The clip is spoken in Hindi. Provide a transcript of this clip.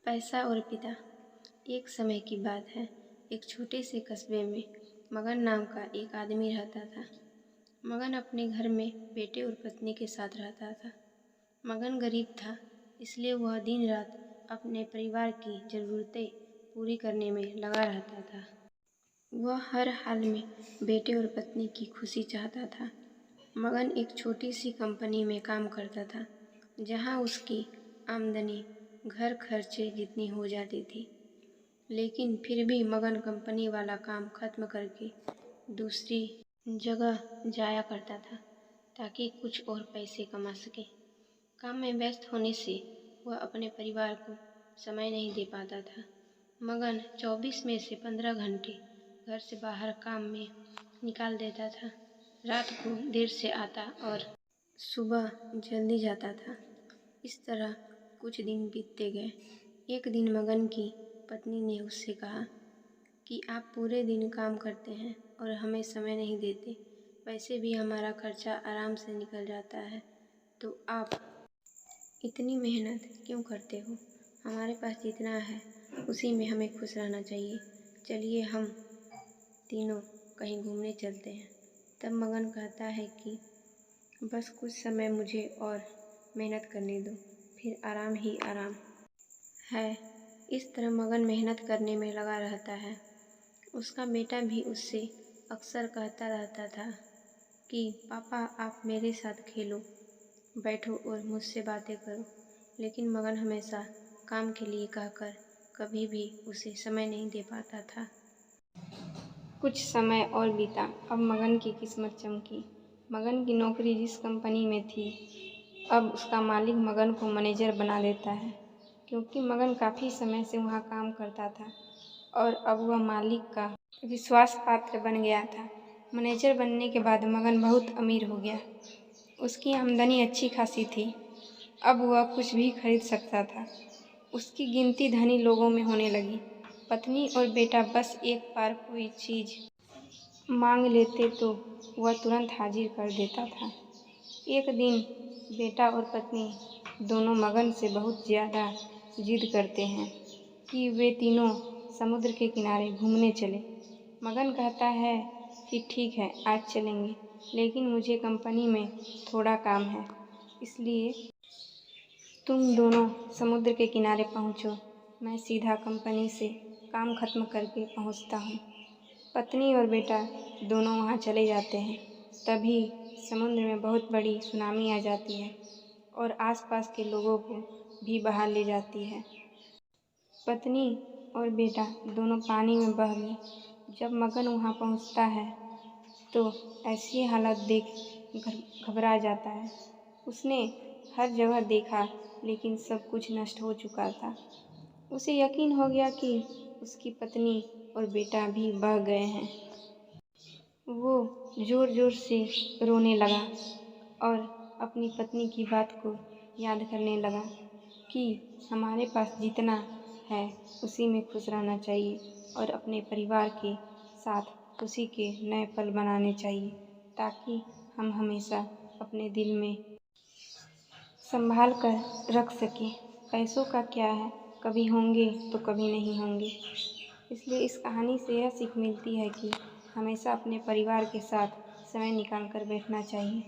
पैसा और पिता। एक समय की बात है, एक छोटे से कस्बे में मगन नाम का एक आदमी रहता था। मगन अपने घर में बेटे और पत्नी के साथ रहता था। मगन गरीब था, इसलिए वह दिन रात अपने परिवार की ज़रूरतें पूरी करने में लगा रहता था। वह हर हाल में बेटे और पत्नी की खुशी चाहता था। मगन एक छोटी सी कंपनी में काम करता था, जहां उसकी आमदनी घर खर्चे जितनी हो जाती थी। लेकिन फिर भी मगन कंपनी वाला काम खत्म करके दूसरी जगह जाया करता था, ताकि कुछ और पैसे कमा सके। काम में व्यस्त होने से वह अपने परिवार को समय नहीं दे पाता था। मगन 24 में से 15 घंटे घर से बाहर काम में निकाल देता था। रात को देर से आता और सुबह जल्दी जाता था। इस तरह कुछ दिन बीतते गए। एक दिन मगन की पत्नी ने उससे कहा कि आप पूरे दिन काम करते हैं और हमें समय नहीं देते। वैसे भी हमारा खर्चा आराम से निकल जाता है, तो आप इतनी मेहनत क्यों करते हो? हमारे पास जितना है उसी में हमें खुश रहना चाहिए। चलिए हम तीनों कहीं घूमने चलते हैं। तब मगन कहता है कि बस कुछ समय मुझे और मेहनत करने दो, फिर आराम ही आराम है। इस तरह मगन मेहनत करने में लगा रहता है। उसका बेटा भी उससे अक्सर कहता रहता था कि पापा आप मेरे साथ खेलो, बैठो और मुझसे बातें करो। लेकिन मगन हमेशा काम के लिए कहकर कभी भी उसे समय नहीं दे पाता था। कुछ समय और बीता। अब मगन की किस्मत चमकी। मगन की नौकरी जिस कंपनी में थी, अब उसका मालिक मगन को मैनेजर बना देता है। क्योंकि मगन काफ़ी समय से वहाँ काम करता था और अब वह मालिक का विश्वास पात्र बन गया था। मैनेजर बनने के बाद मगन बहुत अमीर हो गया। उसकी आमदनी अच्छी खासी थी। अब वह कुछ भी खरीद सकता था। उसकी गिनती धनी लोगों में होने लगी। पत्नी और बेटा बस एक बार कोई चीज़ मांग लेते तो वह तुरंत हाजिर कर देता था। एक दिन बेटा और पत्नी दोनों मगन से बहुत ज़्यादा जिद करते हैं कि वे तीनों समुद्र के किनारे घूमने चले। मगन कहता है कि ठीक है, आज चलेंगे, लेकिन मुझे कंपनी में थोड़ा काम है, इसलिए तुम दोनों समुद्र के किनारे पहुँचो, मैं सीधा कंपनी से काम खत्म करके पहुँचता हूँ। पत्नी और बेटा दोनों वहाँ चले जाते हैं। तभी समुद्र में बहुत बड़ी सुनामी आ जाती है और आसपास के लोगों को भी बहा ले जाती है। पत्नी और बेटा दोनों पानी में बह गए। जब मगन वहाँ पहुँचता है तो ऐसी हालत देख घबरा जाता है। उसने हर जगह देखा, लेकिन सब कुछ नष्ट हो चुका था। उसे यकीन हो गया कि उसकी पत्नी और बेटा भी बह गए हैं। वो ज़ोर ज़ोर से रोने लगा और अपनी पत्नी की बात को याद करने लगा कि हमारे पास जितना है उसी में खुश रहना चाहिए और अपने परिवार के साथ खुशी के नए पल बनाने चाहिए, ताकि हम हमेशा अपने दिल में संभाल कर रख सकें। पैसों का क्या है, कभी होंगे तो कभी नहीं होंगे। इसलिए इस कहानी से यह सीख मिलती है कि हमेशा अपने परिवार के साथ समय निकाल कर बैठना चाहिए।